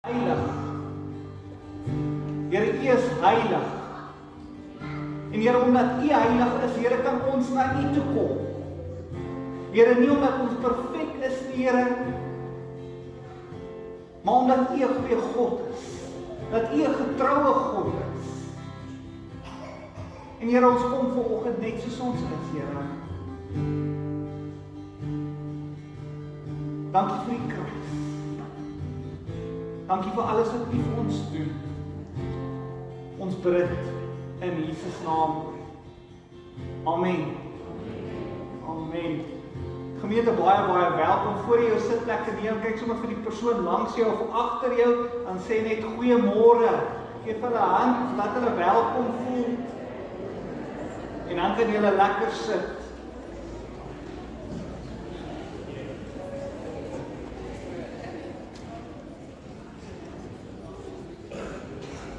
heilig. Here, U is heilig. En Here, omdat U heilig is, Here, kan ons na U toe kom. Here, nie omdat ons perfek is, Here, maar omdat U 'n goeie God is. Dat U 'n getroue God is. En Here, ons kom vanoggend net soos ons is, Here. Dankie vir die kruis. Dankie vir alles wat U vir ons doen. Ons bid in Jesus naam. Amen. Amen. Gemeente, baie welkom. Voor jy jou sitplek neem, kyk sommer vir die persoon langs jou of agter jou, dan sê net goeiemôre. Geef hulle 'n hand, laat hulle welkom voel. En dan kan julle lekker sit.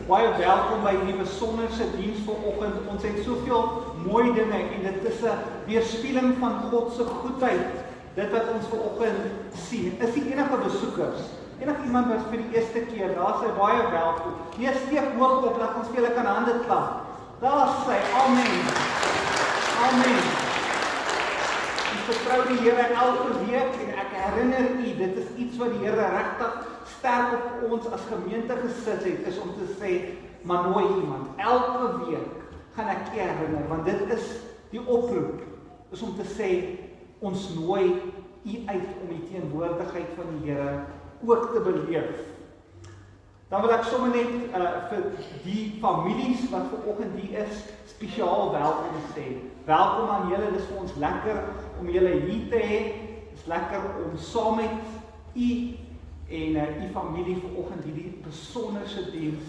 Baie welkom by hierdie besonderse diens vanoggend. Ons het soveel mooi dinge en dit is 'n weerspieëling van God se goedheid. Dit wat ons vanoggend sien. Is die enige besoekers? Enige iemand wat vir die eerste keer, daar is hy baie welkom. Nee, steek hoog op, laat ons vir julle kan hande klap. Daar is sy. Amen. Amen. Ons vertrou die Here elke week en ek herinner u, dit is iets wat die Here regtig sterk op ons as gemeente gesit het, is om te sê, maar nooi iemand. Elke week gaan ek herinner, want dit is die oproep, is om te sê, ons nooi u uit om die teenwoordigheid van die Here ook te beleef. Dan wil ek sommer net vir die families wat vanoggend hier is, spesiaal welkom sê. Welkom aan julle, dit is vir ons lekker om julle hier te hê. Dit is lekker om saam met u en u familie vanoggend hierdie besonderse diens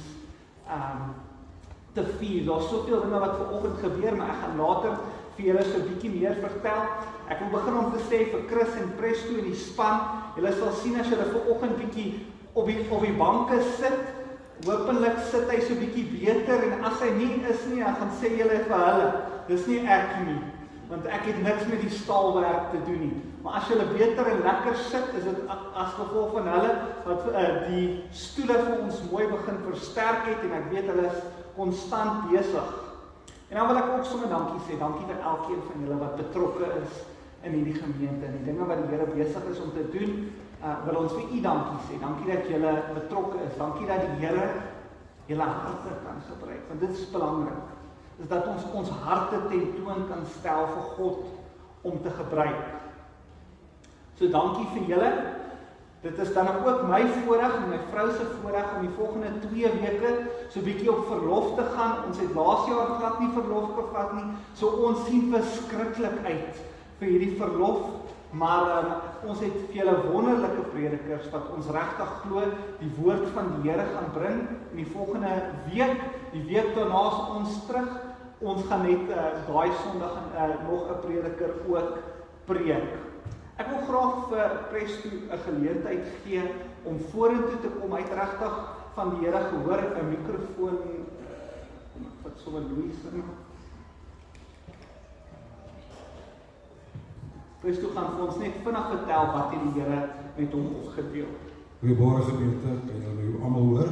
te vier. Daar's soveel dinge wat vanoggend gebeur, maar ek gaan later vir julle so 'n bietjie meer vertel. Ek wil begin om te sê vir Chris en Presto en die span, julle sal sien as julle vanoggend bietjie op die banke sit, hopelik sit hy so bietjie beter, en as hy nie is nie, dan gaan sê julle vir hulle, dis nie ek nie, want ek het niks met die staalwerk te doen nie. Maar as julle beter en lekker sit, is dit as gevolg van hulle, wat die stoele vir ons mooi begin versterk het, en ek weet hulle is konstant besig. En dan wil ek ook sommer dankie sê, dankie vir elkeen van julle wat betrokke is in hierdie gemeente, en die dinge wat die Here besig is om te doen, wil ons vir u dankie sê. Dankie dat julle betrokke is. Dankie dat die Here julle harte kan gebruik, want dit is belangrik. Is dat ons harte tentoon kan stel vir God om te gebruik. So dankie vir julle. Dit is dan ook my voorreg en my vrou se voorreg om die volgende 2 weke so bietjie op verlof te gaan. Ons het laas jaar glad nie verlof gevat nie. So ons sien verskriklik uit vir hierdie verlof. Maar ons het vir julle wonderlike predikers wat ons regtig glo die woord van die Here gaan bring in die volgende week. Die week daarna is ons terug. Ons gaan net daai Sondag nog 'n prediker ook preek. Ek wil graag vir Presto 'n geleentheid gee om vorentoe te kom. Hy het regtig van die Here gehoor, 'n mikrofoon, wat sommer Louis in. Presto gaan vir ons net vinnig vertel wat die Here met hom gedeel. Goeiemôre gemeente, kan julle almal hoor?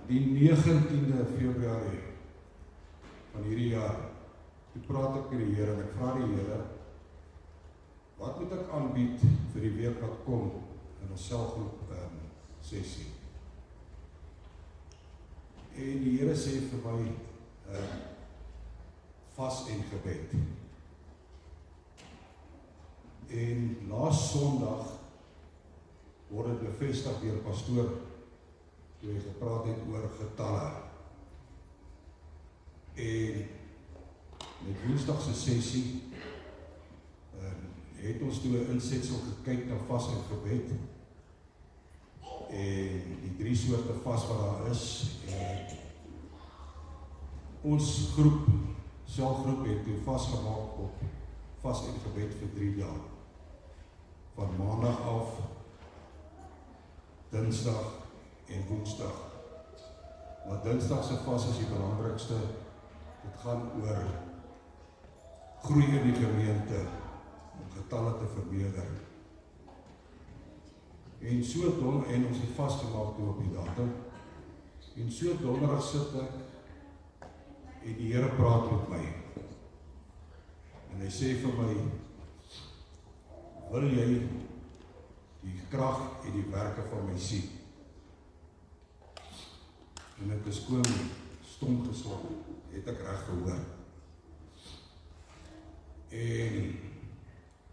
Die 19de Februarie van hierdie jaar, toe praat ek met die Here en ek vra die Here, wat moet ek aanbied vir die week wat kom in ons selfgroep sessie? En die Here sê vir my, vas en gebed. En laas Sondag word dit bevestig deur pastoor, toe hy gepraat het oor getalle. En met Woensdag se sessie het ons toe 'n insetsel gekyk na vas en gebed. En die 3 soorte vas wat daar is. En ons groep, selfgroep het toe vasgemaak op vas en gebed vir 3 dae. Van Maandag af, Dinsdag en Woensdag. Maar Dinsdag se vas is die belangrikste. Dit gaan oor groei in die gemeente, om getalle te vermeerder. En so en ons het vasgemaak toe op die datum. En so donderdag sit ek en die Here praat met my. En hy sê vir my, wil jy die krag en die werke van my sien? En ek is gewoon stom geslaan, het ek reg gehoor. En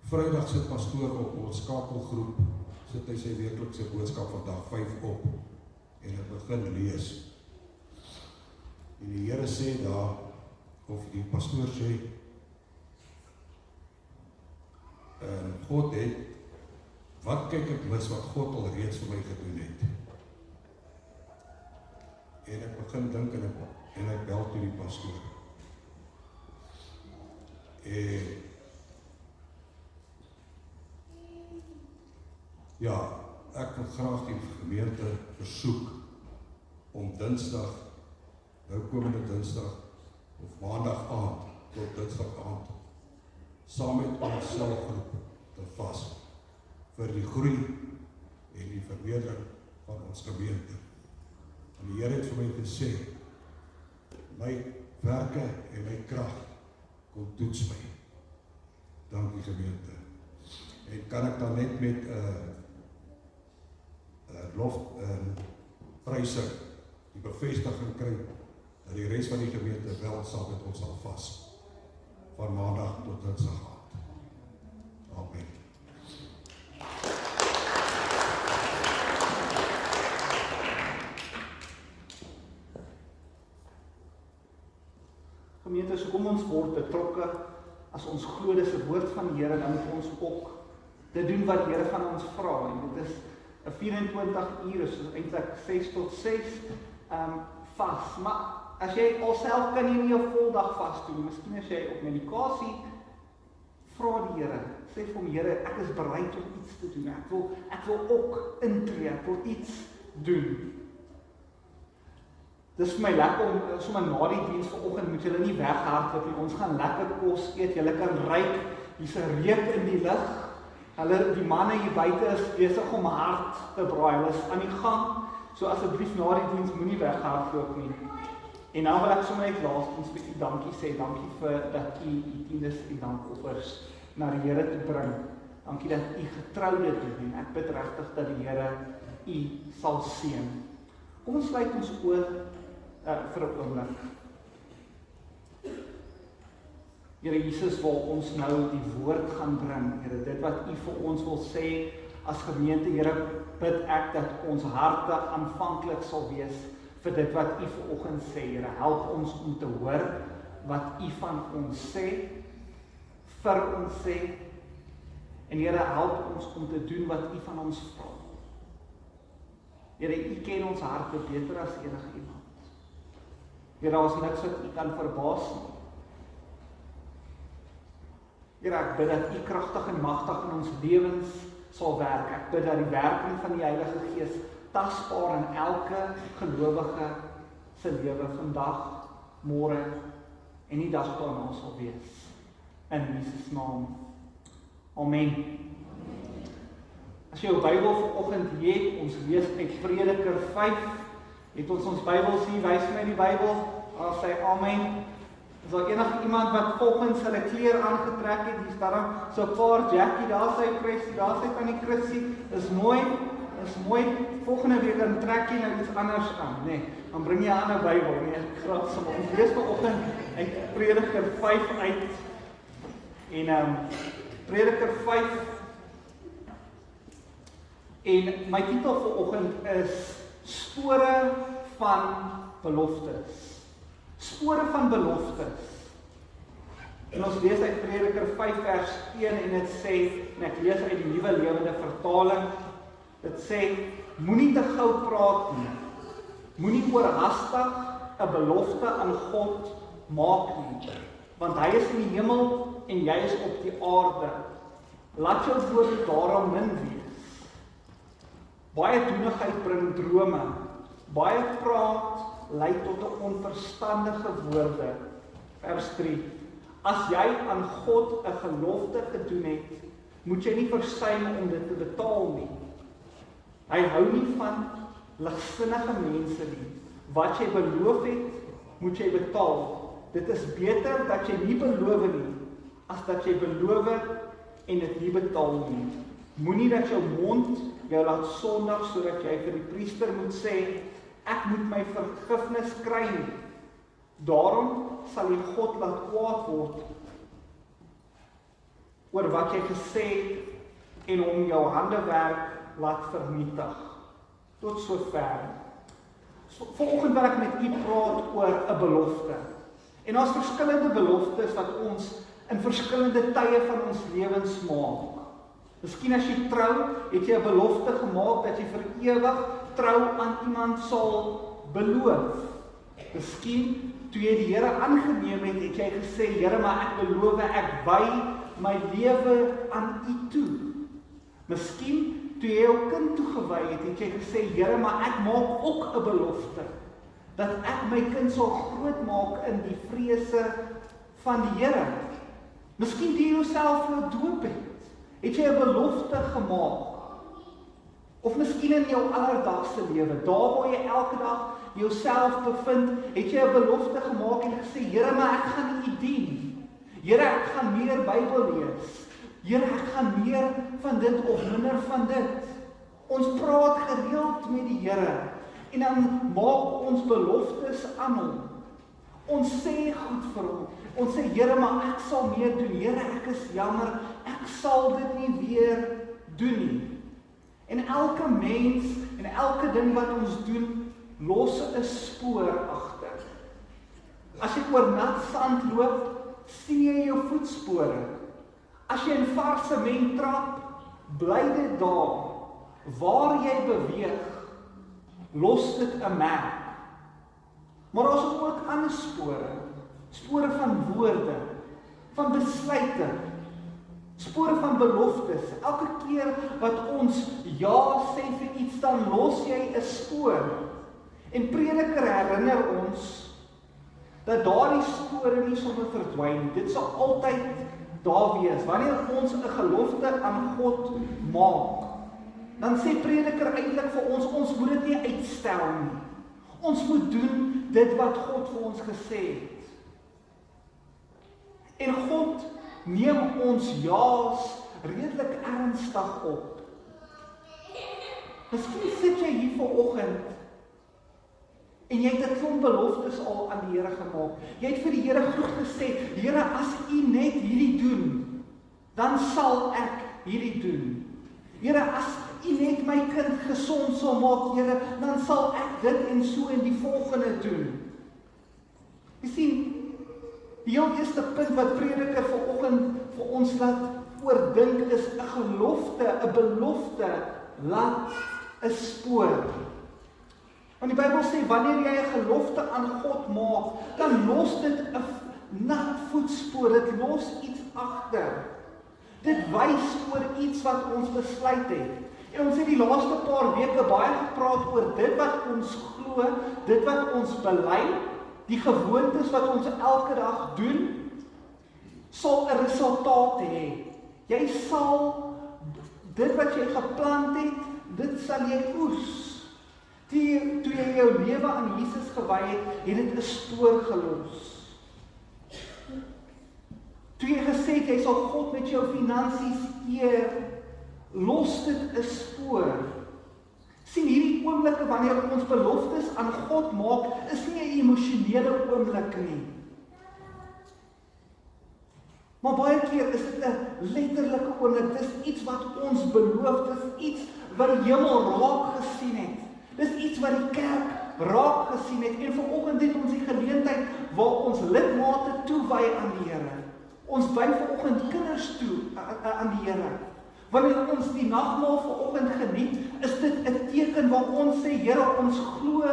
Vrydag sit pastoor op ons skakelgroep, sit hy sy weeklikse boodskap van dag 5 op, en ek begin lees. En die Here sê daar, of die pastoor sê, God het, wat kyk ek mis wat God al reeds vir my gedoen het? En ek begin dink en ek bel toe die pastoor. En ja, ek wil graag die gemeente versoek om Dinsdag, nou komende Dinsdag of Maandag aand tot Dinsdag aand saam met ons selgroep te vas vir die groei en die vermeerdering van ons gemeente. En die Here het vir my gesê, my werke en my krag kom toets my. Dankie gemeente. En kan ek dan net met lofprysing die bevestiging kry dat die res van die gemeente wel saam met ons sal vas van Maandag tot Dinsdag aand. Amen. Gemeente, so kom ons word betrokke as ons glo dis 'n woord van die Here, dan moet ons ook dit doen wat die Here van ons vra. En dit is 'n 24 ure, so eintlik 6 tot 6 vas. Maar as jy alself kan jy nie 'n voldag vas doen, miskien as jy op medikasie, vra die Here, sê vir hom, Here, ek is bereid om iets te doen. Ek wil ook intree, ek wil iets doen. Dis vir my lekker om sommer na die diens vanoggend moet julle nie weghardloop nie. Ons gaan lekker kos eet. Julle kan ruik, hier's 'n reuk in die lug. Die manne hier buite is besig om hard te braai. Hulle is aan die gang. So asseblief na die diens moenie weghardloop nie. En nou wil ek sommer net laastens vir u dankie sê. Dankie vir dat u tiendes en dankoffers na die Here toe bring. Dankie dat u getrou dit doen. Ek bid regtig dat die Here u sal seën. Kom ons sluit ons oë vir 'n oomblik. Here Jesus, wil ons nou die woord gaan bring. Here, dit wat u vir ons wil sê as gemeente, Here, bid ek dat ons harte aanvanklik sal wees vir dit wat u vanoggend sê. Here, help ons om te hoor wat u van ons sê, vir ons sê, en Here, help ons om te doen wat u van ons vra. Here, u ken ons harte beter as enige iemand. Here, daar is niks wat u kan verbaas nie. Here, ek bid dat u kragtig en magtig in ons lewens sal werk. Ek bid dat die werking van die Heilige Gees tasbaar in elke gelowige se lewe vandag, môre en die dag daarna sal wees. In Jesus naam. Amen. As jy jou Bybel vanoggend het, ons lees uit Prediker 5. Het ons Bybels hier, wys my die Bybel. Daar sê amen. Is daar enige iemand wat volgens hulle kleer aangetrek het? Hier staan so 'n paar Jackie, daar sê Christie, daar sê tannie Christie. Is mooi. Volgende week dan trek jy nou iets anders aan, nee. Dan bring jy 'n ander Bybel, nee. Graag sommer. Ons lees vanoggend uit Prediker 5 uit. En Prediker 5. En my titel vanoggend is Spore van beloftes. Spore van beloftes. En ons lees uit Prediker 5 vers 1 en dit sê, en ek lees uit die Nuwe Lewende Vertaling, dit sê, moenie te gou praat nie, moenie oorhaastig 'n belofte aan God maak nie, want hy is in die hemel en jy is op die aarde. Laat jou woord daarom min wees. Baie doenigheid bring drome, baie praat lei tot 'n onverstandige woorde. Vers 3. As jy aan God 'n gelofte gedoen het, moet jy nie versuim om dit te betaal nie. Hy hou nie van ligsinnige mense nie. Wat jy beloof het, moet jy betaal. Dit is beter dat jy nie beloof nie, as dat jy beloof en dit nie betaal nie. Moenie dat jou mond jou laat sondig, sodat jy vir die priester moet sê, ek moet my vergifnis kry nie. Daarom sal jy God laat kwaad word oor wat jy gesê het en om jou handewerk laat vernietig. Tot sover. Vanoggend wil ek met u praat oor 'n belofte. En daar's verskillende beloftes wat ons in verskillende tye van ons lewens maak. Miskien as jy trou, het jy 'n belofte gemaak dat jy vir ewig trou aan iemand sal beloof. Miskien toe jy die Here aangeneem het, het jy gesê, Here, maar ek beloof, ek wy my lewe aan u toe. Miskien toe jy jou kind toegewy het, het jy gesê, Here, maar ek maak ook 'n belofte dat ek my kind sal grootmaak in die vrese van die Here. Miskien toe jy jouself nou doop het jy 'n belofte gemaak. Of miskien in jou alledaagse lewe, daar waar jy elke dag jouself bevind, het jy 'n belofte gemaak en gesê, Here, maar ek gaan u dien. Here, ek gaan meer Bybel lees. Here, ek gaan meer van dit of minder van dit. Ons praat gereeld met die Here en dan maak ons beloftes aan hom. Ons sê goed vir hom. Ons sê, Here, maar ek sal meer doen. Here, ek is jammer, ek sal dit nie weer doen nie. En elke mens en elke ding wat ons doen, los 'n spoor agter. As jy oor nat sand loop, sien jy jou voetspore. As jy in vars sement trap, bly dit daar. Waar jy beweeg, los dit 'n merk. Maar daar is ook ander spore. Spore van woorde, van besluite, spore van beloftes. Elke keer wat ons ja sê vir iets, dan los jy 'n spoor. En Prediker herinner ons dat daardie spore nie sommer verdwyn nie. Dit sal altyd daar wees. Wanneer ons 'n gelofte aan God maak, dan sê Prediker eintlik vir ons, ons moet dit nie uitstel nie. Ons moet doen dit wat God vir ons gesê het. En God neem ons ja's redelik ernstig op. Miskien sit jy hier vanoggend en jy het 'n klomp beloftes al aan die Here gemaak. Jy het vir die Here goed gesê, Here, as u net hierdie doen, dan sal ek hierdie doen. Here, as u net my kind gesond sal maak, Here, dan sal ek dit en so en die volgende doen. Jy sien, die heel eerste punt wat Prediker vanoggend vir ons laat oordink is 'n gelofte, 'n belofte laat 'n spoor. Want die Bybel sê, wanneer jy 'n gelofte aan God maak, dan los dit 'n nat voetspoor, dit los iets agter. Dit wys oor iets wat ons besluit het. En ons het die laaste paar weke baie gepraat oor dit wat ons glo, dit wat ons bely, die gewoontes wat ons elke dag doen, sal 'n resultaat hê. Jy sal, dit wat jy geplant het, dit sal jy oes. Toe jy jou lewe aan Jesus gewy het, het dit 'n spoor gelos. Toe jy gesê het, jy sal God met jou finansies eer, los dit 'n spoor. Sien, hierdie oomblikke wanneer ons beloftes aan God maak, is nie 'n emosionele oomblik nie. Maar baie keer is dit 'n letterlike oomblik, dis iets wat ons beloof, dis iets wat die hemel raak gesien het. Dis iets wat die kerk raak gesien het. En vanoggend het ons die geleentheid waar ons lidmate toewy aan die Here. Ons wy vanoggend kinders toe aan die Here. Wanneer ons die nagmaal vanoggend geniet, is dit 'n teken waar ons sê, Here, ons glo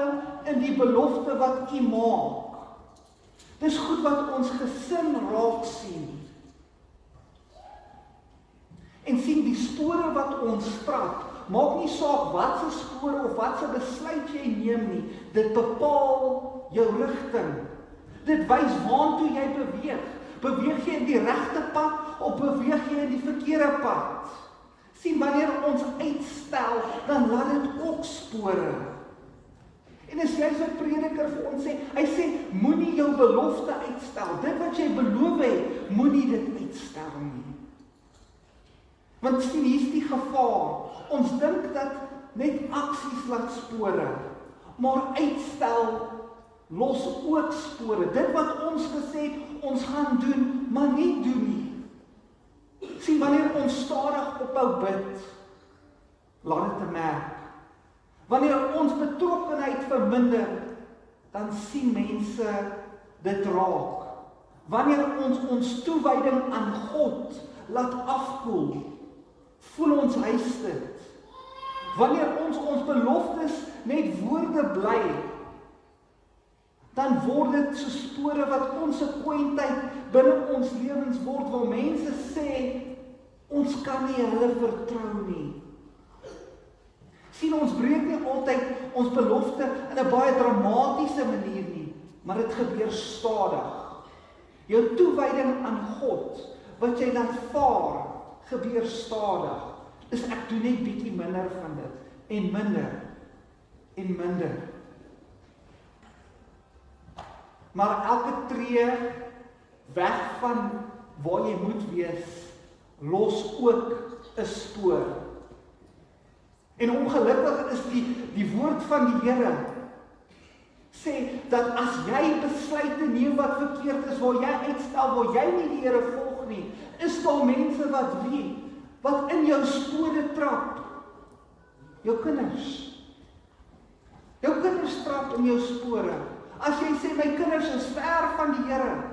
in die belofte wat U maak. Dis goed wat ons gesin raak sien. En sien, die spore wat ons trap, maak nie saak wat se spore of wat se besluit jy neem nie, dit bepaal jou rigting. Dit wys waartoe jy beweeg. Beweeg jy in die regte pad of beweeg jy in die verkeerde pad? Sien, wanneer ons uitstel, dan laat dit ook spore. En as jy so 'n prediker vir ons sê, hy sê, moenie jou belofte uitstel. Dit wat jy beloof het, moenie dit uitstel nie. Want sien, hier is die gevaar. Ons dink dat net aksies laat spore, maar uitstel los ook spore. Dit wat ons gesê het, ons gaan doen, maar nie doen nie. Sien, wanneer ons stadig ophou bid, laat dit 'n merk. Wanneer ons betrokkenheid verminder, dan sien mense dit raak. Wanneer ons toewyding aan God laat afkoel, voel ons huis dit. Wanneer ons beloftes net woorde bly, dan word dit so spore wat konsekwentheid binne ons lewens word, waar mense sê, ons kan nie hulle vertrou nie. Sien, ons breek nie altyd ons belofte in 'n baie dramatiese manier nie, maar dit gebeur stadig. Jou toewyding aan God, wat jy laat vaar, gebeur stadig. Is ek doen net bietjie minder van dit, en minder, en minder. Maar elke tree weg van waar jy moet wees, los ook 'n spoor. En ongelukkig is die woord van die Here sê dat as jy besluite neem wat verkeerd is, waar jy uitstel, waar jy nie die Here volg nie, is daar mense wat in jou spore trap. Jou kinders. Jou kinders trap in jou spore. As jy sê, my kinders is ver van die Here,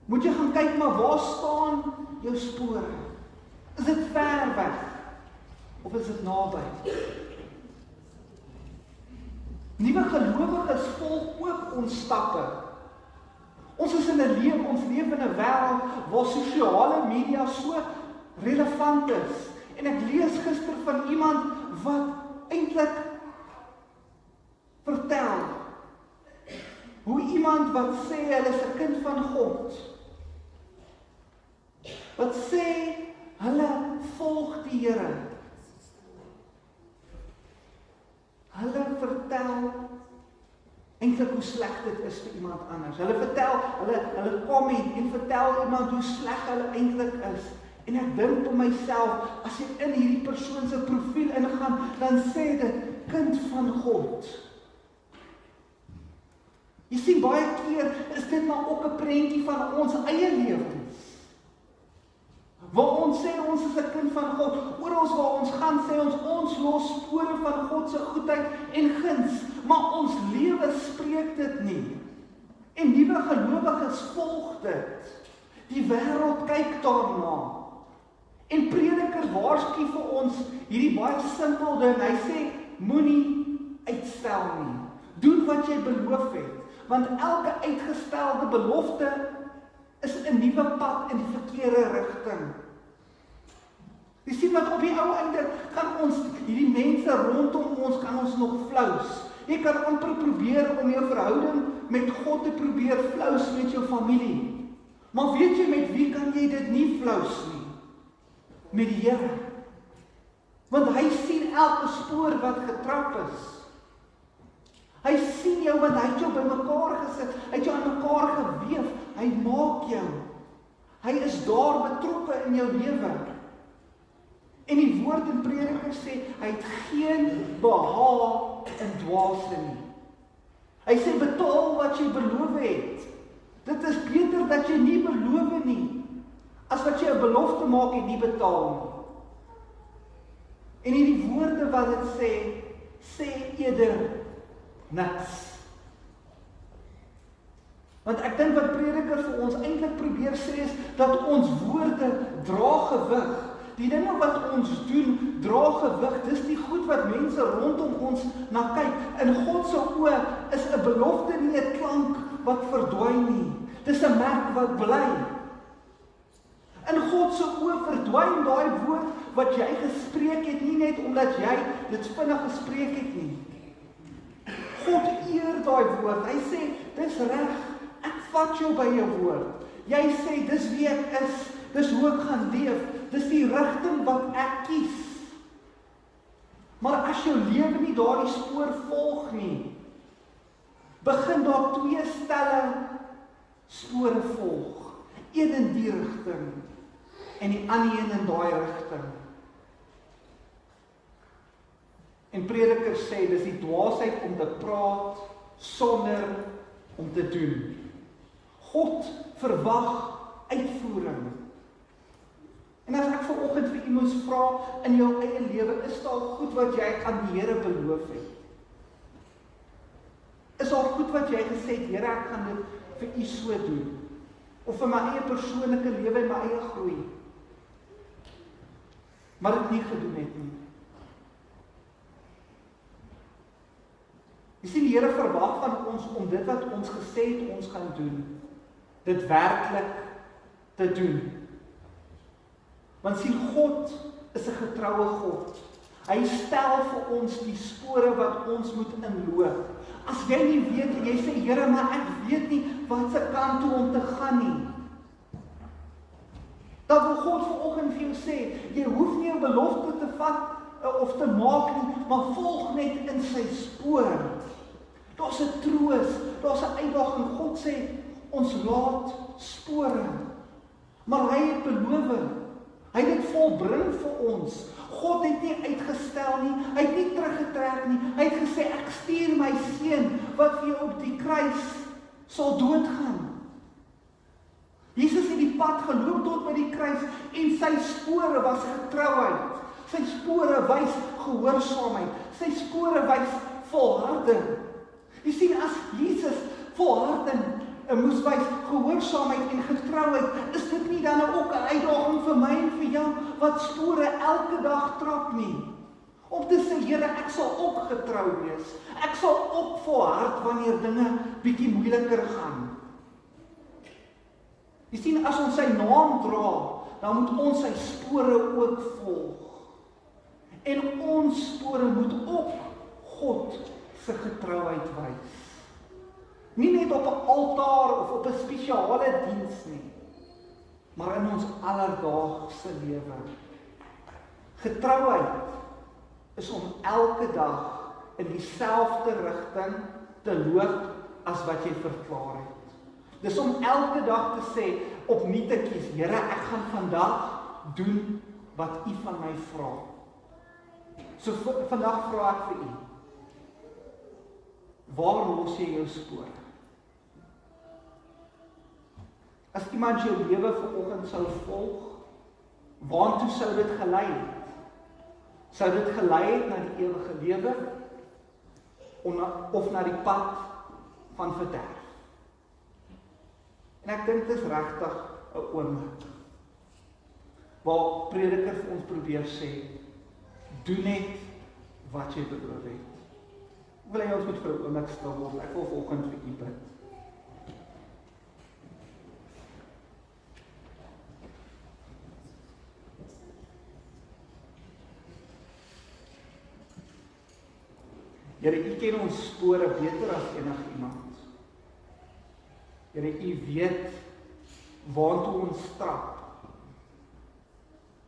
moet jy gaan kyk, maar waar staan jou spore? Is dit ver weg? Of is dit naby? Nuwe gelowiges volg ook ons stappe. Ons leef in 'n wêreld waar sosiale media so relevant is. En ek lees gister van iemand wat eintlik vertel hoe iemand wat sê hulle is 'n kind van God, wat sê hulle volg die Here, hulle vertel eintlik hoe sleg dit is vir iemand anders. Hulle vertel, hulle comment en vertel iemand hoe sleg hulle eintlik is. En ek dink vir myself, as jy in hierdie persoon se profiel ingaan, dan sê dit kind van God. Jy sien, baie keer is dit maar ook 'n prentjie van ons eie lewens. Waar ons sê ons is 'n kind van God, oral waar ons gaan sê ons los spore van God se goedheid en guns, maar ons lewe spreek dit nie. En nuwe gelowiges volg dit. Die wêreld kyk daarna. En prediker waarsku vir ons hierdie baie simpel ding. Hy sê, moenie uitstel nie. Doen wat jy beloof het, want elke uitgestelde belofte is 'n nuwe pad in die verkeerde rigting. Jy sien wat op die ou einde kan ons, hierdie mense rondom ons, kan ons nog flous. Jy kan amper probeer om jou verhouding met God te probeer flous met jou familie. Maar weet jy met wie kan jy dit nie flous nie? Met die Here. Want hy sien elke spoor wat getrap is. Hy sien jou, want hy het jou bymekaar gesit, hy het jou aan mekaar geweef, hy maak jou. Hy is daar betrokke in jou lewe. En die woord in Prediker sê, hy het geen behaag in dwaase nie. Hy sê, betaal wat jy beloof het. Dit is beter dat jy nie beloof nie, as wat jy 'n belofte maak en nie betaal nie. En hierdie woorde wat dit sê eerder niks. Want ek dink wat Prediker vir ons eintlik probeer sê is, dat ons woorde dra gewig. Die dinge wat ons doen, dra gewig. Dis die goed wat mense rondom ons na kyk. In God se oë is 'n belofte nie 'n klank wat verdwyn nie. Dis 'n merk wat bly. In God se oë verdwyn daai woord wat jy gespreek het, nie net omdat jy dit vinnig gespreek het nie. God eer daai woord. Hy sê, dis reg. Ek vat jou by jou woord. Jy sê, dis wie ek is. Dis hoe ek gaan leef. dis die rigting wat ek kies. Maar as jou lewe nie daardie spoor volg nie, begin daar 2 stelle spore volg. Een in die rigting en die ander een in daai rigting. En Prediker sê, dis die dwaasheid om te praat sonder om te doen. God verwag uitvoering. En as ek vanoggend vir u moes vra, in jou eie lewe, is daar goed wat jy aan die Here beloof het? Is daar goed wat jy gesê het, Here, ek gaan dit vir u so doen? Of vir my eie persoonlike lewe en my eie groei? Maar dit nie gedoen het nie. Jy sien, die Here verwag van ons om dit wat ons gesê het ons gaan doen, dit werklik te doen. Want sien, God is 'n getroue God. Hy stel vir ons die spore wat ons moet inloop. As jy nie weet, jy sê, Here, maar ek weet nie wat se kant toe om te gaan nie. Dan wil God vanoggend vir jou sê, jy hoef nie 'n belofte te vat of te maak nie, maar volg net in sy spoor. Daar's 'n troos, daar's 'n uitdaging. God sê, ons laat spore. Maar hy het beloof, hy het dit volbring vir ons. God het nie uitgestel nie, hy het nie teruggetrek nie. Hy het gesê, ek stuur my seun wat vir jou op die kruis sal doodgaan. Jesus het die pad geloop tot by die kruis en sy spore was getrouheid. Sy spore wys gehoorsaamheid. Sy spore wys volharding. Jy sien, as Jesus volharding moes wys gehoorsaamheid en getrouheid, is dit nie dan ook 'n uitdaging vir my en vir jou wat spore elke dag trap nie? Om te sê, Here, ek sal ook getrou wees. Ek sal ook volhard wanneer dinge bietjie moeiliker gaan. Jy sien, as ons sy naam dra, dan moet ons sy spore ook volg. En ons spore moet ook God se getrouheid wys. Nie net op 'n altaar of op 'n spesiale diens nie, maar in ons alledaagse lewe. Getrouheid is om elke dag in dieselfde rigting te loop as wat jy verklaar het. Dis om elke dag te sê, opnuut te kies, Here, ek gaan vandag doen wat u van my vra. So vandag vra ek vir u, waar los jy jou spore? As iemand jou lewe vanoggend sou volg, waartoe sou dit gelei het? Sou dit gelei het na die ewige lewe of na die pad van verderf? En ek dink dit is regtig 'n oomblik waar Prediker vir ons probeer sê, doen net wat jy beloof het. Ek wil hê ons moet vir 'n oomblik stil word. Ek wil vanoggend vir u bid. Here, u ken ons spore beter as enigiemand. Here, u weet waartoe ons trap.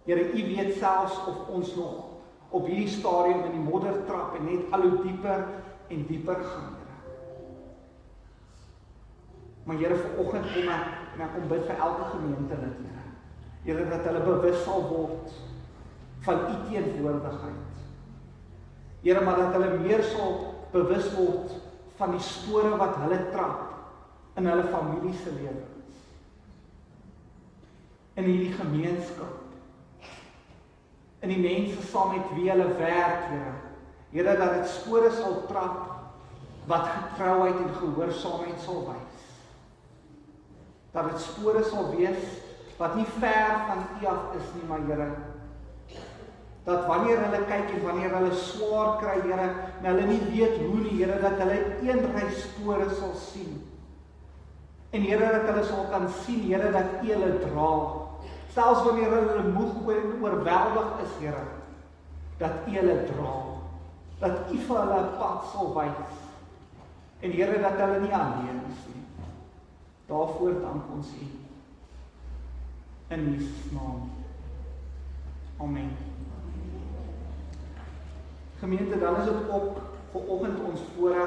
Here, u weet selfs of ons nog op hierdie stadium in die modder trap en net al hoe dieper en dieper gaan, Here. Maar Here, vanoggend kom ek en ek kom bid vir elke gemeentelid, Here. Here, dat hulle bewus sal word van u teenwoordigheid. Here, maar dat hulle meer sal bewus word van die spore wat hulle trap in hulle familie se lewens. In hierdie gemeenskap. In die mense saam met wie hulle werk, Here. Here, dat dit spore sal trap wat getrouheid en gehoorsaamheid sal wys. Dat dit spore sal wees wat nie ver van u af is nie, maar Here, dat wanneer hulle kyk en wanneer hulle swaar kry, Here, en hulle nie weet hoe nie, Here, dat hulle een ry spore sal sien. En Here, dat hulle sal kan sien, Here, dat u hulle dra. Selfs wanneer hulle moeg en oorweldig is, Here, dat u hulle dra. Dat u vir hulle 'n pad sal wys. En Here, dat hulle nie alleen is nie. Daarvoor dank ons u. In Jesus naam. Amen. Gemeente, dan is dit ook vanoggend ons voorreg